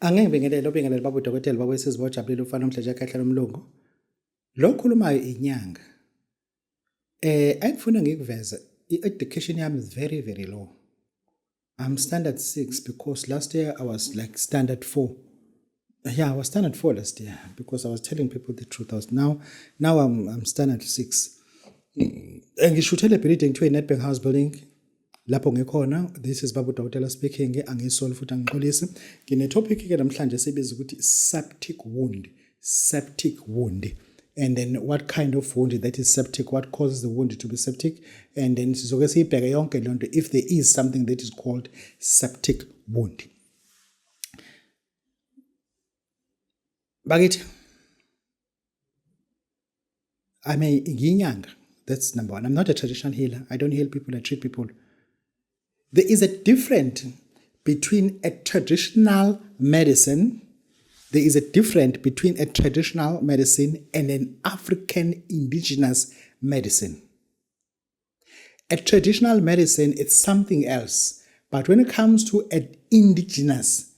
Angeke ngibingelele baba udokotela baba wesizibojabulile ufana umdlaja kahle lomlungu. Lo khulumayo inyanga. Angifuna ngikuveze i-education yami is very very low. I'm standard 6 because last year I was like standard 4. Yeah, I was standard 4 last year because I was telling people the truth. Now I'm standard 6. Ngishuthele building to a Nedbank house building. Lapho ngikhona, this is Baba Udokotela speaking, angisole futhi angixolisi. Ngine topic ke namhlanje sibiza ukuthi septic wound. And then what kind of wound that is septic, what causes the wound to be septic, and then sizoke siyibheke yonke lonto if there is something that is called septic wound. Bakithi I'm a yinyanga. That's number one. I'm not a traditional healer. I don't heal people, I treat people. There is a difference between a traditional medicine. There is a difference between a traditional medicine and an African indigenous medicine. A traditional medicine is something else. But when it comes to an indigenous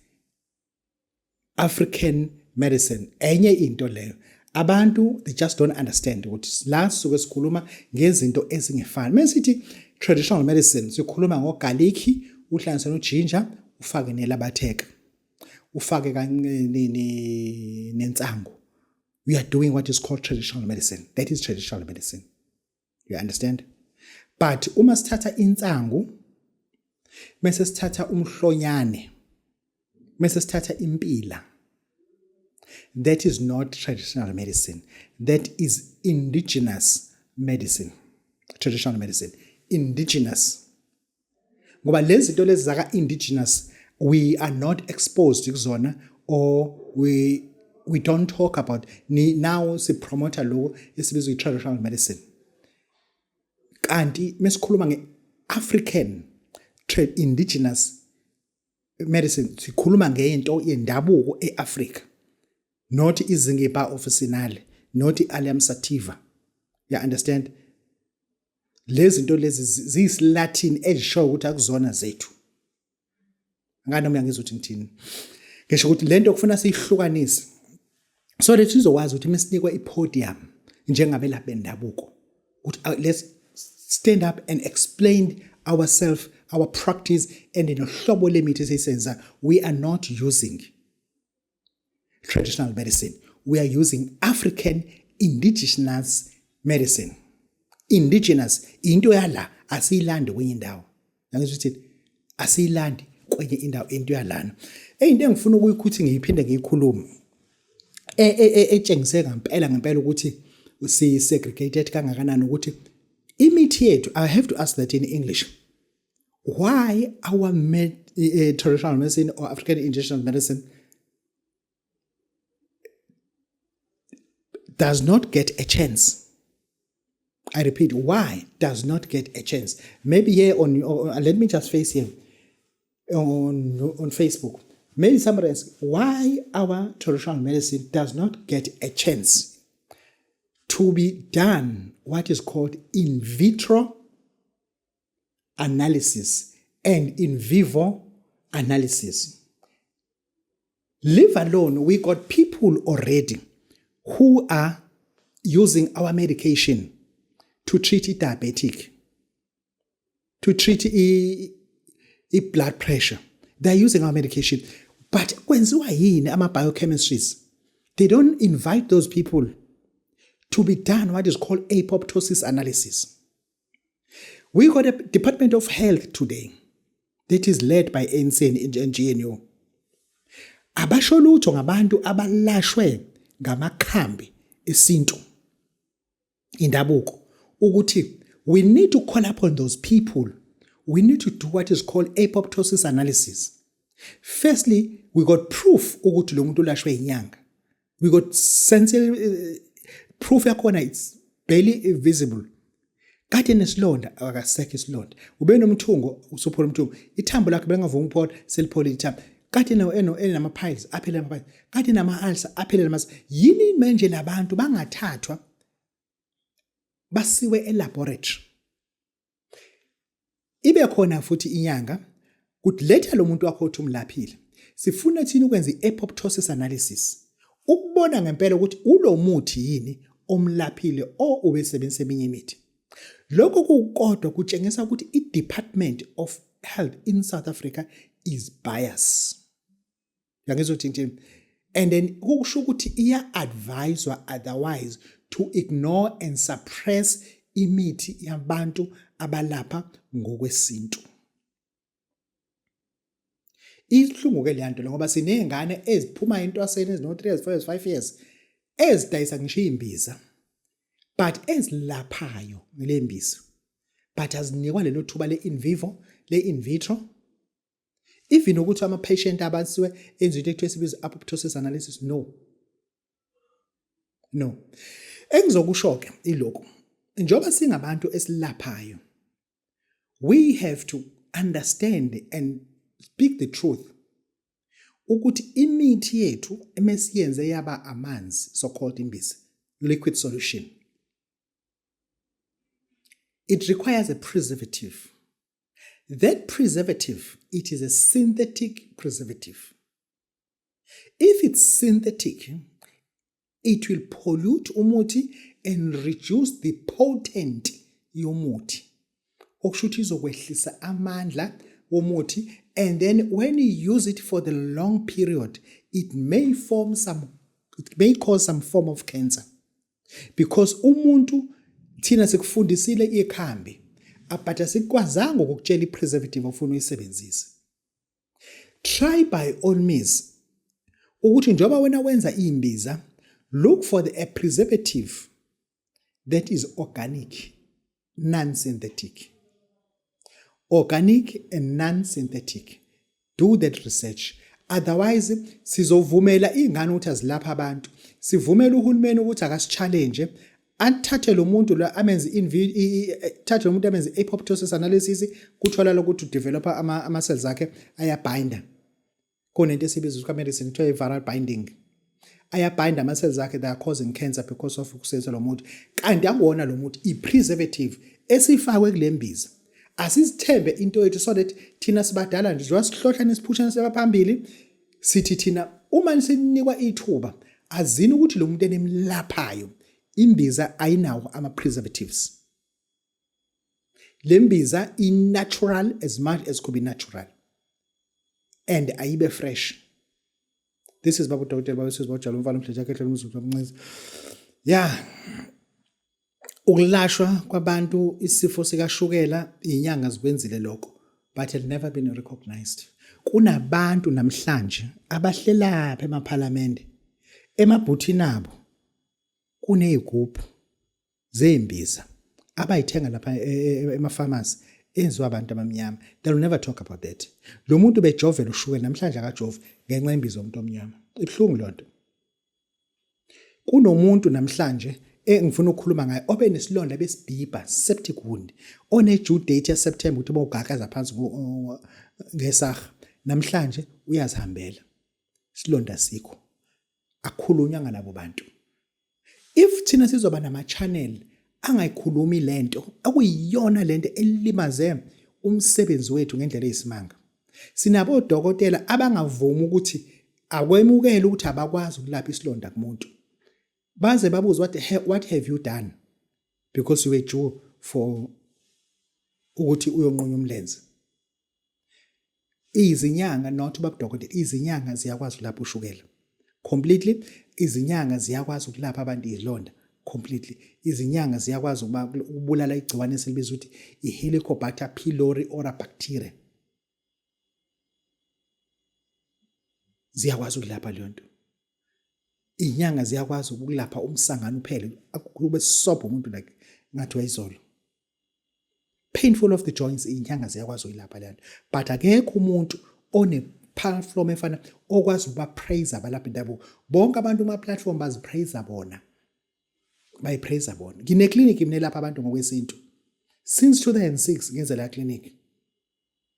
African medicine, enye into leyo. Abantu, they just don't understand ukuthi la suke sikhuluma ngezinto ezingefani. Masithi traditional medicine sikhuluma ngogarlic, uhlanganise noginger, ufake nelabatheka. Ufake nensangu. We are doing what is called traditional medicine. That is traditional medicine. You understand? But uma sithatha insangu, mase sithatha umhlonyane, mase sithatha impila, that is not traditional medicine. That is indigenous medicine. Traditional medicine. Indigenous. Ngoba lezi zinto lezi zaka indigenous, we are not exposed to zona, or we don't talk about. Now si promoter lo esibizwa traditional medicine. Kanti mesikhuluma nge-African indigenous medicine, sikhuluma ngento yendabuko eAfrica. Not izingipa officinale, not alium sativa. You understand? Lezi zinto lezi ziyisilatin ezisho ukuthi akuzona zethu. Ngani mina ngizothi ngithini? Ngisho ukuthi lento kufuna siyihlukanise. So that sizokwazi ukuthi mesinikwe ipodium njengabelaphi bendabuko. Ukuthi let's stand up and explain ourselves, our practice, and in uhlobo lemithi esiyenza. We are not using traditional medicine. We are using African indigenous medicine. Indigenous, into yala asiyilandi kwenye indawo. Ngizwe ukuthi asiyilandi kwenye indawo into yalana. Into engifuna ukuyikuthi ngiyiphinde ngiyikhulume. Etshengise ngempela ukuthi si segregated kangakanani ukuthi imithi yethu, I have to ask that in English. Why our traditional medicine or African indigenous medicine does not get a chance? I repeat, why does not get a chance? Maybe here let me just face here on Facebook. Maybe somebody asks, why our traditional medicine does not get a chance to be done what is called in vitro analysis and in vivo analysis. Leave alone, we got people already who are using our medication to treat diabetic, to treat blood pressure. They're using our medication. But when ama biochemistries, they don't invite those people to be done what is called apoptosis analysis. We got a Department of Health today that is led by ANC and GNU. Abasho lutho ngabantu abalashwe ngamakhambi esintu indabuko ukuthi we need to call upon those people. We need to do what is called apoptosis analysis. Firstly, we got proof ukuthi lo muntu ulashwe inyanga. We got sensory proof yakhona, it's barely visible. Kade nesilonda akasekho isilonda. Ube nomthungo usuphola umthungo. Ithambo lakhe bengavuma ukuphola seliphola ithambo. Kade nama piles aphela ama piles. Kade nama ulcer aphela ama. Yini manje labantu bangathathwa basiwe elaboratory. Ibe khona futhi inyanga kuletha lo muntu wakho othi umlaphile sifuna thina ukwenza i-apoptosis analysis ukubona ngempela ukuthi ulo muthi yini omlaphile ubesebenzisa eminye imithi. Lokho kukodwa kutshengisa ukuthi i-Department of Health in South Africa is biased. Yangizothi nje, and then kusho ukuthi iya-adviswa otherwise to ignore and suppress imithi yabantu abalapha ngokwesintu. Ihlungu-ke le nto ngoba siney'ngane eziphuma entwaseni ezino-3 years, 4 years, 5 years ezidayisa ngisho iy'mbiza but ezilaphayo ngale mbiza but azinikwa lelo thuba le-in vivo, le-in vitro. Even ukuthi ama-patient abasiwe enziwe into ekuthiwa sibiza apoptosis analysis, no. Engizokusho-ke ilokhu, njengoba singabantu esilaphayo, we have to understand and speak the truth ukuthi imithi yethu emesiyenze yaba amanzi, so-called imbiza, liquid solution, it requires a preservative. That preservative, it is a synthetic preservative. If it's synthetic, it will pollute umuthi and reduce the potent yomuthi. Okushuthi izokwehlisa amandla womuthi, and then when you use it for the long period, it may cause some form of cancer. Because umuntu thina sikufundisile ikhambi, but asikwazanga ukukutshela i-preservative ofuna uyisebenzise. Try by all means ukuthi njengoba wena wenza imbiza, look for a preservative that is organic, non-synthetic. Organic and non-synthetic. Do that research. Otherwise, sizovumela ingane ukuthi azilapha abantu. Sivumela uhulumeni ukuthi akasi-challenge. Athathe lo muntu la amenze thathe lo muntu amenze apoptosis analysis kuthola ukuthi udevelopa ama-cells akhe ayabinda. Kunento esibiza kwa-medicine kuthiwa i-viral binding. Ayabinda ama-cells akhe, they are causing cancer because of ukusebenzisa lo muntu. Kanti akuwona lo muntu i-preservative esifakwe kule mbiza. Asizithembe into yethu so that thina sibadala nje njengoba sihlohlana isiphushana sebaphambili sithi thina uma sinikwa ithuba azini ukuthi lo muntu enemlaphayo imbiza ayinawo ama-preservatives. Le mbiza i-natural as much as could be natural and ayibe fresh. This is Baba Dr. Baba Sibojalo Mfana Mhlejakhe Mzuzu Mncinci. Yeah. Ukulashwa kwabantu isifo sikashukela inyanga zikwenzile lokho, but had never been recognized. Kunabantu namhlanje abahlela lapha emaphalamende emabhuthini abo kunezigubhu zembiza abayithenga lapha emapharmacy enziwa abantu abamnyama. They will never talk about that. Lo muntu bejovela ushukela namhlanje akajove ngenxa yembiza yomuntu omnyama. Ibhlungu lonto. Kunomuntu namhlanje ngifuna ukukhuluma ngaye obe nesilonda besibhibha, septic wound, one due date ya September ukuthi bawugagaza phansi ngesaha, namhlanje uyazihambela. Isilonda sikho. Akukhulunywa nabo bantu. If thina sizoba nama channel angayikhulumi lento, akuyiyona lento elimaze umsebenzi wethu ngendlela eyisimanga. Sinabo odokotela abangavuma ukuthi akwemukele ukuthi abakwazi ukulapha isilonda kumuntu. Baze babuza what have you done? Because you were due for ukuthi uyonqunya umlenze. Izinyanga not babudokotela, izinyanga ziyakwazi ukulapha ushukela. Completely. Izinyanga ziyakwazi ukulapha abantu izilonda. Completely. Izinyanga ziyakwazi ukubulala igciwane esilibiza ukuthi i-Helicobacter pylori ora bacteria. Ziyakwazi ukulapha leyo nto. Inyanga ziyakwazi ukulapha umsangano uphele kube sobho umuntu like ngathi wayizolo. Painful of the joints inyanga ziyakwazi ukulapha leyo nto. But akekho umuntu one platform efana okwazi ukuba praise abalaphi ndabo. Bonke abantu kuma platform bazipraise bona. Bayipraise bona. Ngine clinic imnelapha abantu ngokwesintu. Since 2006 ngenza la clinic.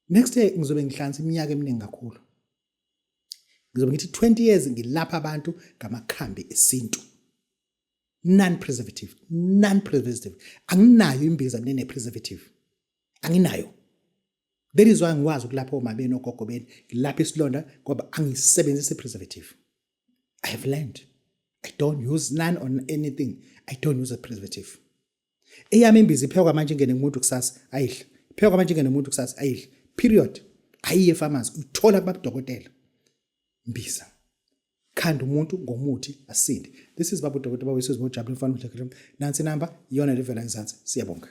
Next year ngizobe ngihlanza iminyaka eminingi kakhulu. Ngizobe ngithi 20 years ngilapha abantu ngamakhambi esintu. Non-preservative. Anginayo imbiza nene preservative. Anginayo. That is why ngikwazi ukulapha omama beni ogogo beni, ngilapha isilonda ngoba angisebenzisi preservative. I have learned. I don't use none on anything. I don't use a preservative. Eyami imbiza iphekwa manje ingene kumuntu kusasa ayidle. Iphekwa manje ingene kumuntu kusasa ayidle. Period. Ayiye pharmacy uthola kubadokotela. Mbiza. Khanda umuntu ngomuthi asinde. This is Babu Dr. Babu Sibojabule mfana uJakhele. Nansi number iyona levela ngizansi. Siyabonga.